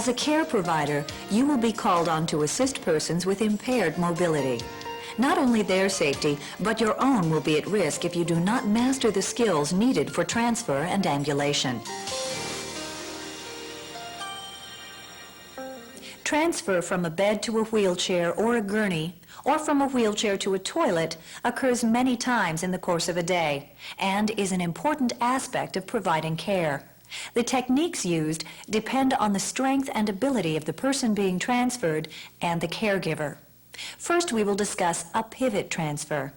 As a care provider, you will be called on to assist persons with impaired mobility. Not only their safety, but your own will be at risk if you do not master the skills needed for transfer and ambulation. Transfer from a bed to a wheelchair or a gurney, or from a wheelchair to a toilet, occurs many times in the course of a day and is an important aspect of providing care. The techniques used depend on the strength and ability of the person being transferred and the caregiver. First, we will discuss a pivot transfer.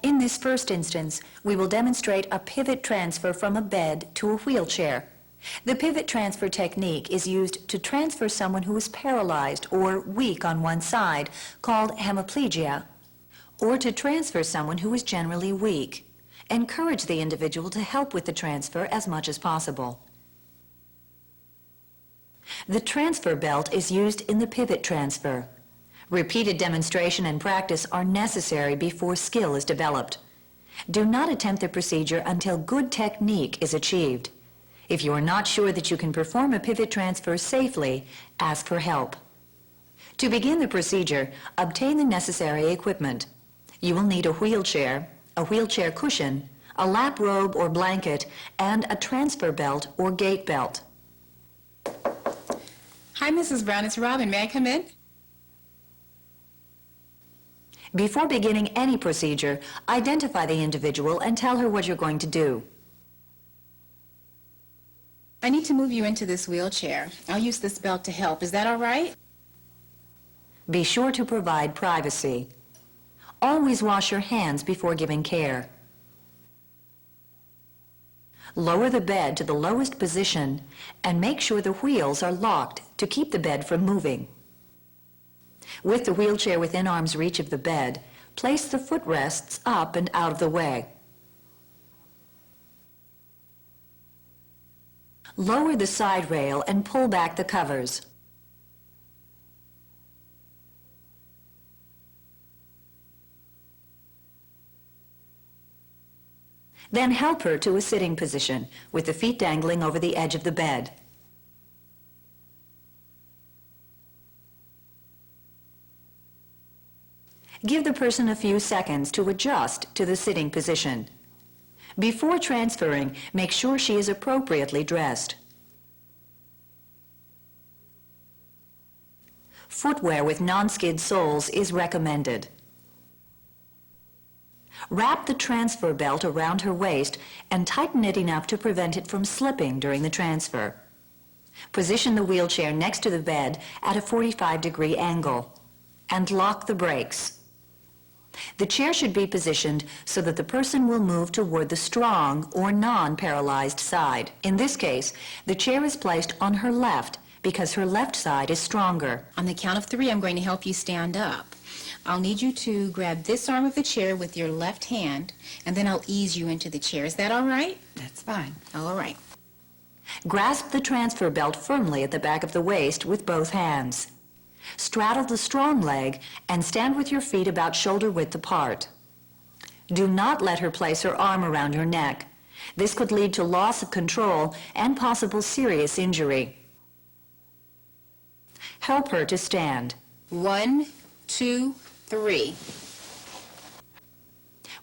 In this first instance, we will demonstrate a pivot transfer from a bed to a wheelchair. The pivot transfer technique is used to transfer someone who is paralyzed or weak on one side, called hemiplegia, or to transfer someone who is generally weak. Encourage the individual to help with the transfer as much as possible. The transfer belt is used in the pivot transfer. Repeated demonstration and practice are necessary before skill is developed. Do not attempt the procedure until good technique is achieved. If you are not sure that you can perform a pivot transfer safely, ask for help. To begin the procedure, obtain the necessary equipment. You will need a wheelchair cushion, a lap robe or blanket, and a transfer belt or gait belt. Hi, Mrs. Brown. It's Robin. May I come in? Before beginning any procedure, identify the individual and tell her what you're going to do. I need to move you into this wheelchair. I'll use this belt to help. Is that all right? Be sure to provide privacy. Always wash your hands before giving care. Lower the bed to the lowest position and make sure the wheels are locked to keep the bed from moving. With the wheelchair within arm's reach of the bed, place the footrests up and out of the way. Lower the side rail and pull back the covers. Then help her to a sitting position with the feet dangling over the edge of the bed. Give the person a few seconds to adjust to the sitting position. Before transferring, make sure she is appropriately dressed. Footwear with non-skid soles is recommended. Wrap the transfer belt around her waist and tighten it enough to prevent it from slipping during the transfer. Position the wheelchair next to the bed at a 45-degree angle and lock the brakes. The chair should be positioned so that the person will move toward the strong or non-paralyzed side. In this case, the chair is placed on her left because her left side is stronger. On the count of 3, I'm going to help you stand up. I'll need you to grab this arm of the chair with your left hand, and then I'll ease you into the chair. Is that all right? That's fine. All right. Grasp the transfer belt firmly at the back of the waist with both hands. Straddle the strong leg and stand with your feet about shoulder width apart. Do not let her place her arm around your neck. This could lead to loss of control and possible serious injury. Help her to stand. 1, 2, 3.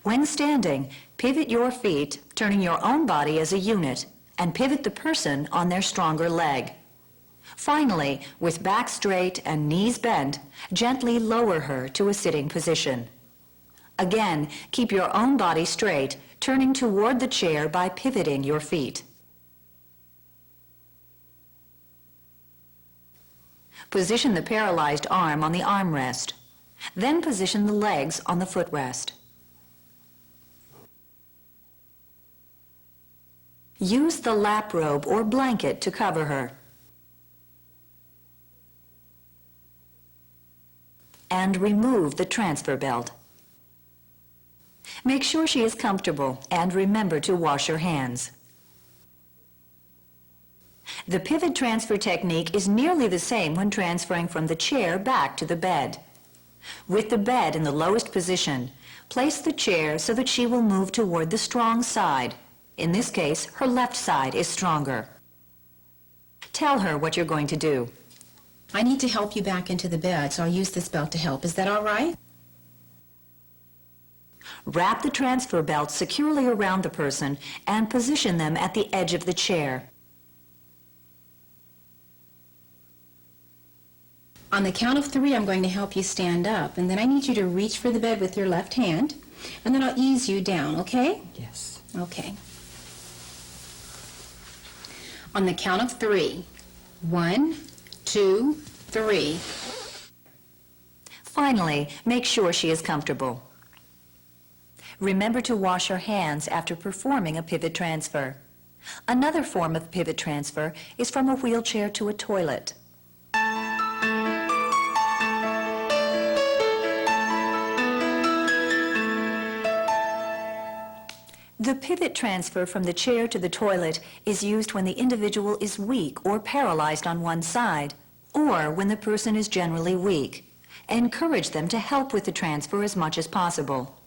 When standing, pivot your feet, turning your own body as a unit, and pivot the person on their stronger leg. Finally, with back straight and knees bent, gently lower her to a sitting position. Again, keep your own body straight, turning toward the chair by pivoting your feet. Position the paralyzed arm on the armrest. Then position the legs on the footrest. Use the lap robe or blanket to cover her. And remove the transfer belt. Make sure she is comfortable and remember to wash her hands. The pivot transfer technique is nearly the same when transferring from the chair back to the bed. With the bed in the lowest position, Place the chair so that she will move toward the strong side. In this case, her left side is stronger. Tell her what you're going to do. I need to help you back into the bed, so I'll use this belt to help. Is that all right? Wrap the transfer belt securely around the person and position them at the edge of the chair. On the count of 3, I'm going to help you stand up, and then I need you to reach for the bed with your left hand, and then I'll ease you down, okay? Yes. Okay. On the count of 3, 1, 2, 3. Finally, make sure she is comfortable. Remember to wash her hands after performing a pivot transfer. Another form of pivot transfer is from a wheelchair to a toilet. The pivot transfer from the chair to the toilet is used when the individual is weak or paralyzed on one side, or when the person is generally weak. Encourage them to help with the transfer as much as possible.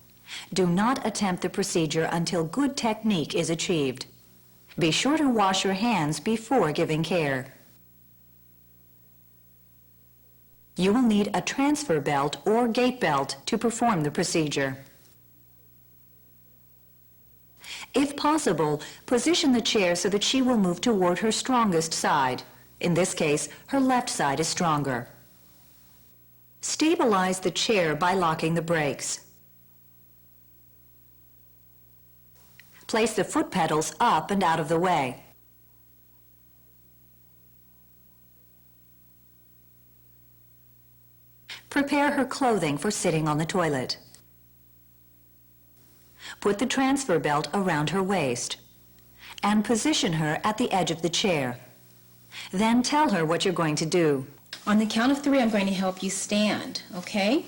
Do not attempt the procedure until good technique is achieved. Be sure to wash your hands before giving care. You will need a transfer belt or gait belt to perform the procedure. If possible, position the chair so that she will move toward her strongest side. In this case, her left side is stronger. Stabilize the chair by locking the brakes. Place the foot pedals up and out of the way. Prepare her clothing for sitting on the toilet. Put the transfer belt around her waist and position her at the edge of the chair. Then tell her what you're going to do. On the count of 3, I'm going to help you stand, okay?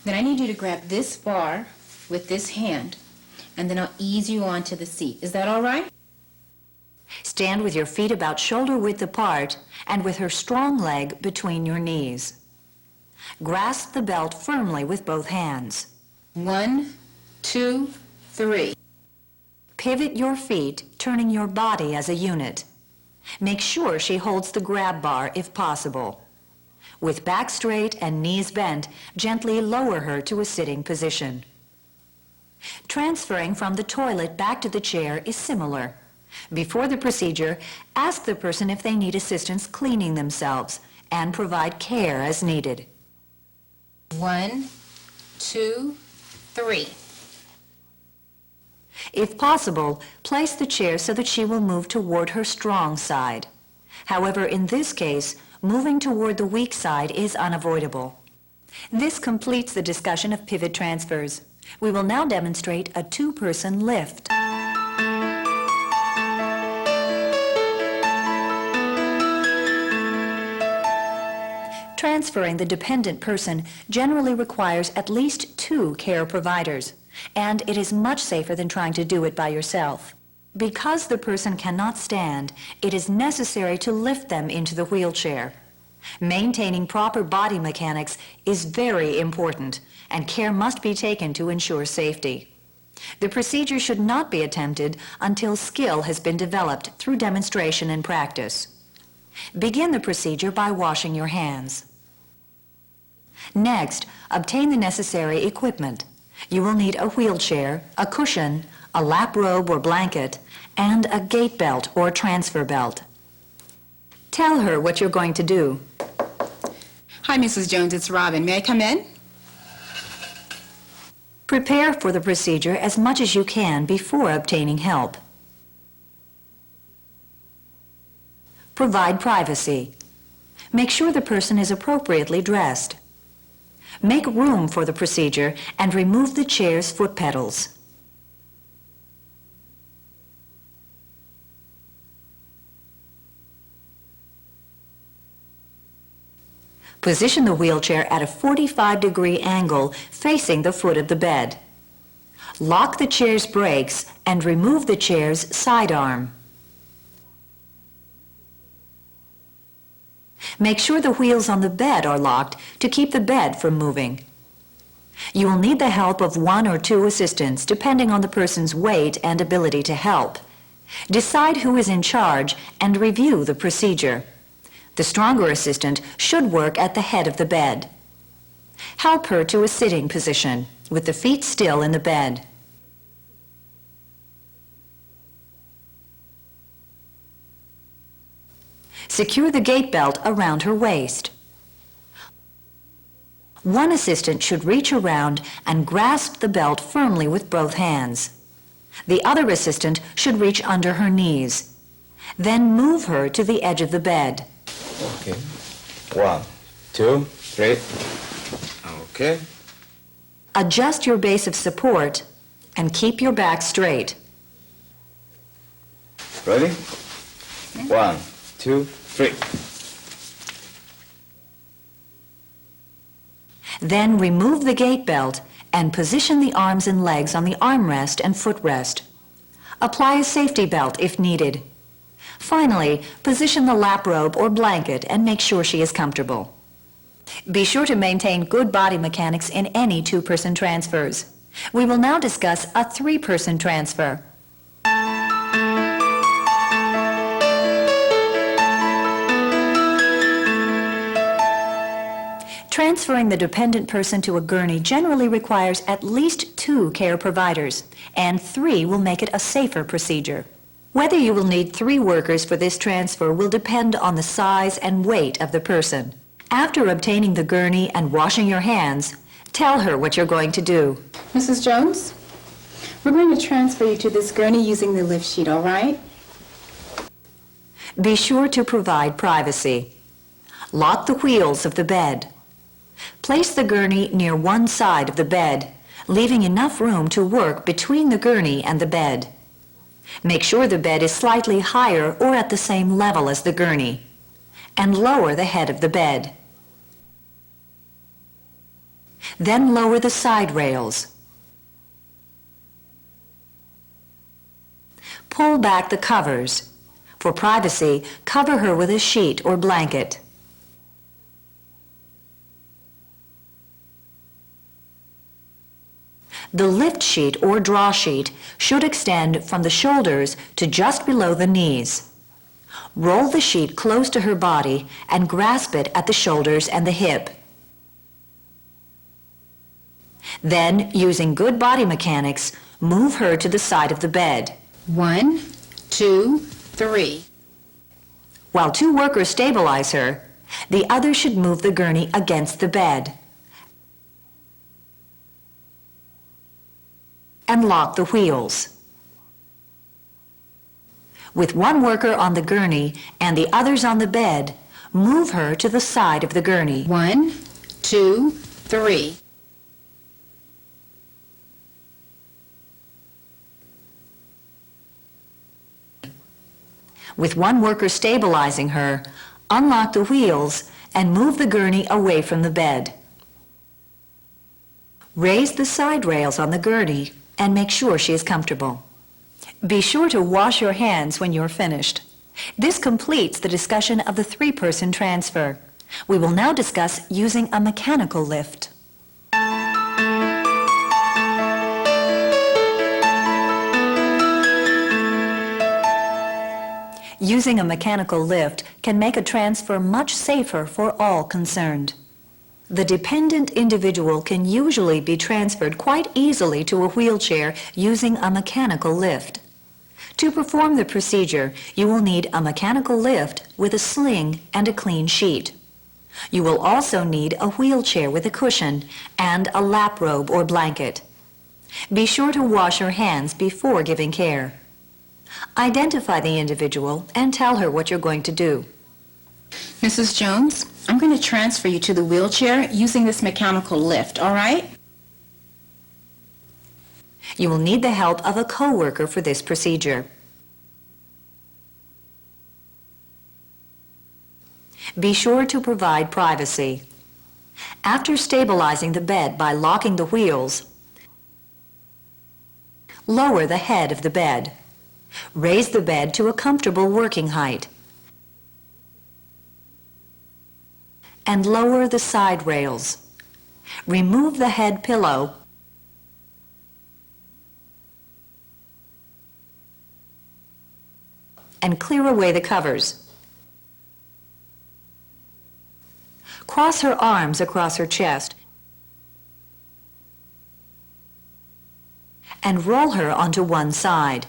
Then I need you to grab this bar with this hand, and then I'll ease you onto the seat. Is that all right? Stand with your feet about shoulder width apart and with her strong leg between your knees. Grasp the belt firmly with both hands. 1, 2, 3. Pivot your feet, turning your body as a unit. Make sure she holds the grab bar if possible. With back straight and knees bent, gently lower her to a sitting position. Transferring from the toilet back to the chair is similar. Before the procedure, ask the person if they need assistance cleaning themselves and provide care as needed. 1, 2, 3. If possible, place the chair so that she will move toward her strong side. However, in this case, moving toward the weak side is unavoidable. This completes the discussion of pivot transfers. We will now demonstrate a two-person lift. Transferring the dependent person generally requires at least 2 care providers, and it is much safer than trying to do it by yourself. Because the person cannot stand, it is necessary to lift them into the wheelchair. Maintaining proper body mechanics is very important, and care must be taken to ensure safety. The procedure should not be attempted until skill has been developed through demonstration and practice. Begin the procedure by washing your hands. Next, obtain the necessary equipment. You will need a wheelchair, a cushion, a lap robe or blanket, and a gait belt or transfer belt. Tell her what you're going to do. Hi, Mrs. Jones, it's Robin. May I come in? Prepare for the procedure as much as you can before obtaining help. Provide privacy. Make sure the person is appropriately dressed. Make room for the procedure and remove the chair's foot pedals. Position the wheelchair at a 45-degree angle facing the foot of the bed. Lock the chair's brakes and remove the chair's side arm. Make sure the wheels on the bed are locked to keep the bed from moving. You will need the help of 1 or 2 assistants depending on the person's weight and ability to help. Decide who is in charge and review the procedure. The stronger assistant should work at the head of the bed. Help her to a sitting position with the feet still in the bed. Secure the gait belt around her waist. One assistant should reach around and grasp the belt firmly with both hands. The other assistant should reach under her knees. Then move her to the edge of the bed. Okay. 1, 2, 3. Okay. Adjust your base of support and keep your back straight. Ready? 1, 2, 3. Then remove the gait belt and position the arms and legs on the armrest and footrest. Apply a safety belt if needed. Finally, position the lap robe or blanket and make sure she is comfortable. Be sure to maintain good body mechanics in any 2-person transfers. We will now discuss a 3-person transfer. Transferring the dependent person to a gurney generally requires at least 2 care providers, and 3 will make it a safer procedure. Whether you will need 3 workers for this transfer will depend on the size and weight of the person. After obtaining the gurney and washing your hands, tell her what you're going to do. Mrs. Jones, we're going to transfer you to this gurney using the lift sheet, all right? Be sure to provide privacy. Lock the wheels of the bed. Place the gurney near one side of the bed, leaving enough room to work between the gurney and the bed. Make sure the bed is slightly higher or at the same level as the gurney, and lower the head of the bed. Then lower the side rails. Pull back the covers. For privacy, cover her with a sheet or blanket. The lift sheet or draw sheet should extend from the shoulders to just below the knees. Roll the sheet close to her body and grasp it at the shoulders and the hip. Then, using good body mechanics, move her to the side of the bed. 1, 2, 3. While 2 workers stabilize her, the other should move the gurney against the bed and lock the wheels. With 1 worker on the gurney and the others on the bed, move her to the side of the gurney. 1, 2, 3. With 1 worker stabilizing her, unlock the wheels and move the gurney away from the bed. Raise the side rails on the gurney and make sure she is comfortable. Be sure to wash your hands when you're finished. This completes the discussion of the 3-person transfer. We will now discuss using a mechanical lift. Using a mechanical lift can make a transfer much safer for all concerned. The dependent individual can usually be transferred quite easily to a wheelchair using a mechanical lift. To perform the procedure, you will need a mechanical lift with a sling and a clean sheet. You will also need a wheelchair with a cushion and a lap robe or blanket. Be sure to wash your hands before giving care. Identify the individual and tell her what you're going to do. Mrs. Jones, I'm going to transfer you to the wheelchair using this mechanical lift, all right? You will need the help of a co-worker for this procedure. Be sure to provide privacy. After stabilizing the bed by locking the wheels, lower the head of the bed. Raise the bed to a comfortable working height and lower the side rails. Remove the head pillow and clear away the covers. Cross her arms across her chest and roll her onto one side.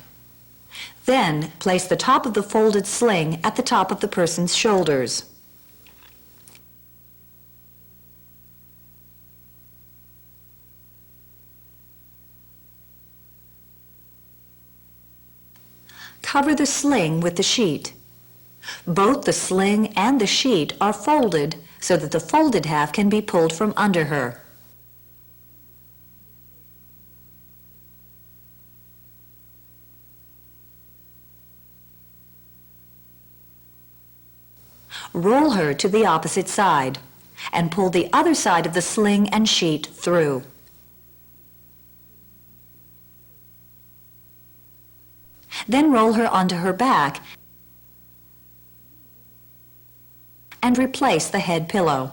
Then place the top of the folded sling at the top of the person's shoulders. Cover the sling with the sheet. Both the sling and the sheet are folded so that the folded half can be pulled from under her. Roll her to the opposite side and pull the other side of the sling and sheet through. Then roll her onto her back and replace the head pillow.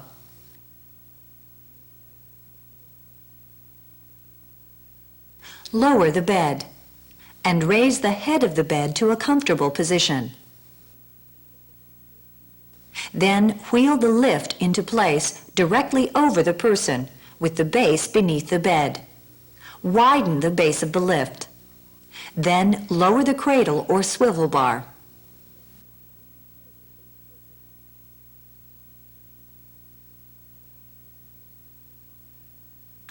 Lower the bed and raise the head of the bed to a comfortable position. Then wheel the lift into place directly over the person with the base beneath the bed. Widen the base of the lift. Then lower the cradle or swivel bar.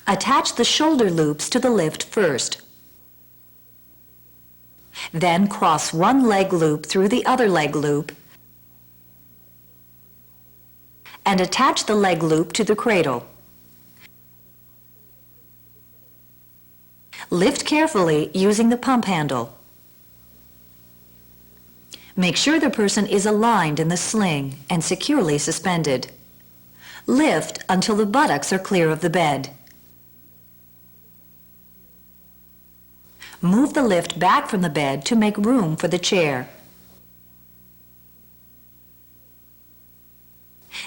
Attach the shoulder loops to the lift first. Then cross one leg loop through the other leg loop and attach the leg loop to the cradle. Lift carefully using the pump handle. Make sure the person is aligned in the sling and securely suspended. Lift until the buttocks are clear of the bed. Move the lift back from the bed to make room for the chair.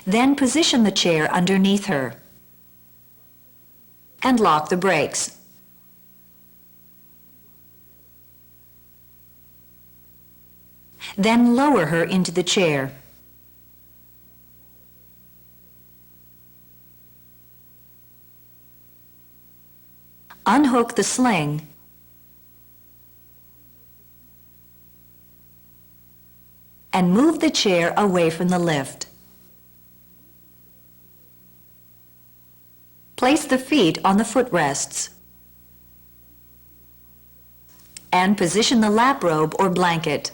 Then position the chair underneath her and lock the brakes. Then lower her into the chair. Unhook the sling and move the chair away from the lift. Place the feet on the footrests and position the lap robe or blanket.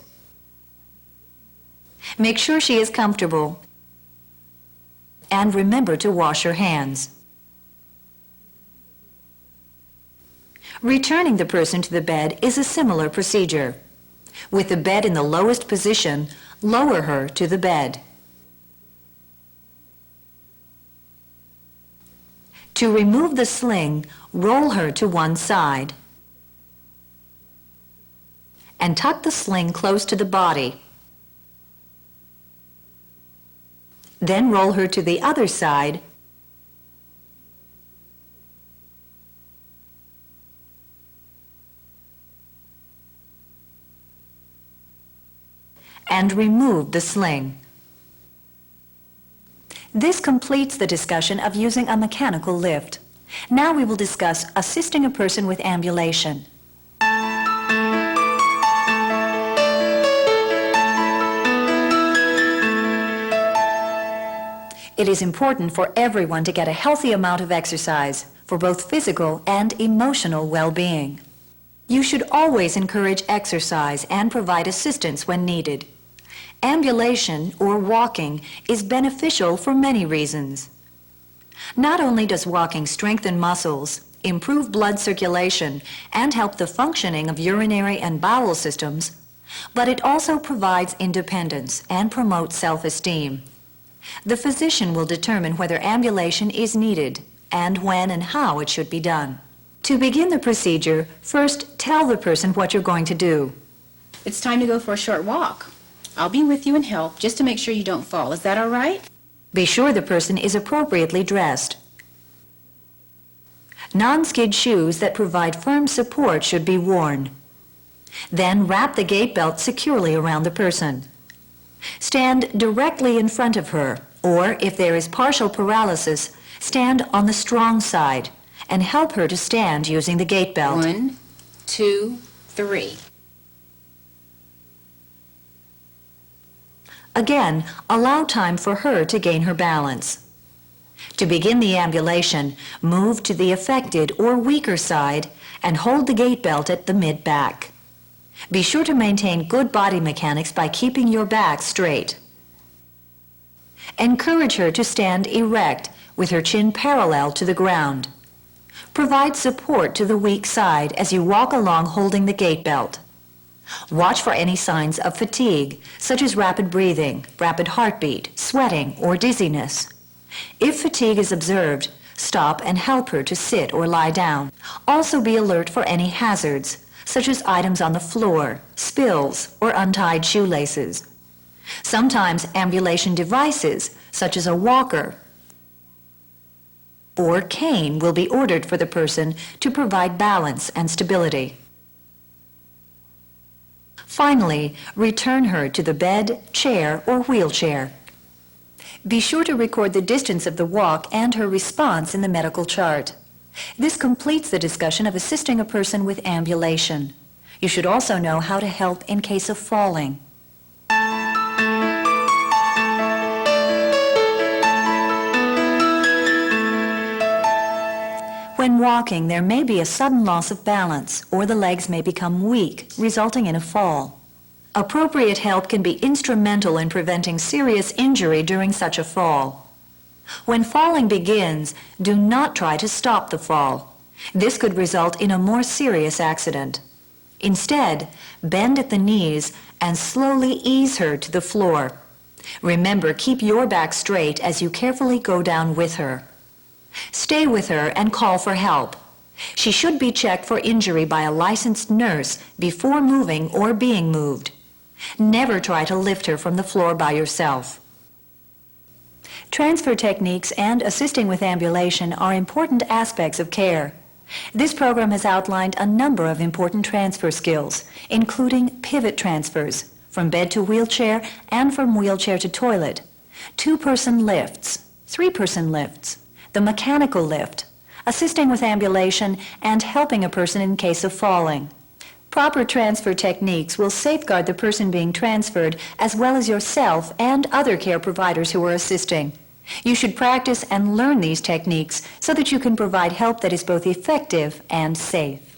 Make sure she is comfortable and remember to wash her hands. Returning the person to the bed is a similar procedure. With the bed in the lowest position, lower her to the bed. To remove the sling, roll her to one side and tuck the sling close to the body. Then roll her to the other side and remove the sling. This completes the discussion of using a mechanical lift. Now we will discuss assisting a person with ambulation. It is important for everyone to get a healthy amount of exercise for both physical and emotional well-being. You should always encourage exercise and provide assistance when needed. Ambulation, or walking, is beneficial for many reasons. Not only does walking strengthen muscles, improve blood circulation, and help the functioning of urinary and bowel systems, but it also provides independence and promotes self-esteem. The physician will determine whether ambulation is needed and when and how it should be done. To begin the procedure, first tell the person what you're going to do. It's time to go for a short walk. I'll be with you and help just to make sure you don't fall. Is that all right? Be sure the person is appropriately dressed. Non-skid shoes that provide firm support should be worn. Then wrap the gait belt securely around the person. Stand directly in front of her, or if there is partial paralysis, stand on the strong side and help her to stand using the gait belt. 1, 2, 3. Again, allow time for her to gain her balance. To begin the ambulation, move to the affected or weaker side and hold the gait belt at the mid-back. Be sure to maintain good body mechanics by keeping your back straight. Encourage her to stand erect with her chin parallel to the ground. Provide support to the weak side as you walk along holding the gait belt. Watch for any signs of fatigue, such as rapid breathing, rapid heartbeat, sweating, or dizziness. If fatigue is observed, stop and help her to sit or lie down. Also be alert for any hazards, such as items on the floor, spills, or untied shoelaces. Sometimes ambulation devices, such as a walker or cane, will be ordered for the person to provide balance and stability. Finally, return her to the bed, chair, or wheelchair. Be sure to record the distance of the walk and her response in the medical chart. This completes the discussion of assisting a person with ambulation. You should also know how to help in case of falling. When walking, there may be a sudden loss of balance, or the legs may become weak, resulting in a fall. Appropriate help can be instrumental in preventing serious injury during such a fall. When falling begins, do not try to stop the fall. This could result in a more serious accident. Instead, bend at the knees and slowly ease her to the floor. Remember, keep your back straight as you carefully go down with her. Stay with her and call for help. She should be checked for injury by a licensed nurse before moving or being moved. Never try to lift her from the floor by yourself. Transfer techniques and assisting with ambulation are important aspects of care. This program has outlined a number of important transfer skills, including pivot transfers, from bed to wheelchair and from wheelchair to toilet, 2-person lifts, 3-person lifts, the mechanical lift, assisting with ambulation, and helping a person in case of falling. Proper transfer techniques will safeguard the person being transferred as well as yourself and other care providers who are assisting. You should practice and learn these techniques so that you can provide help that is both effective and safe.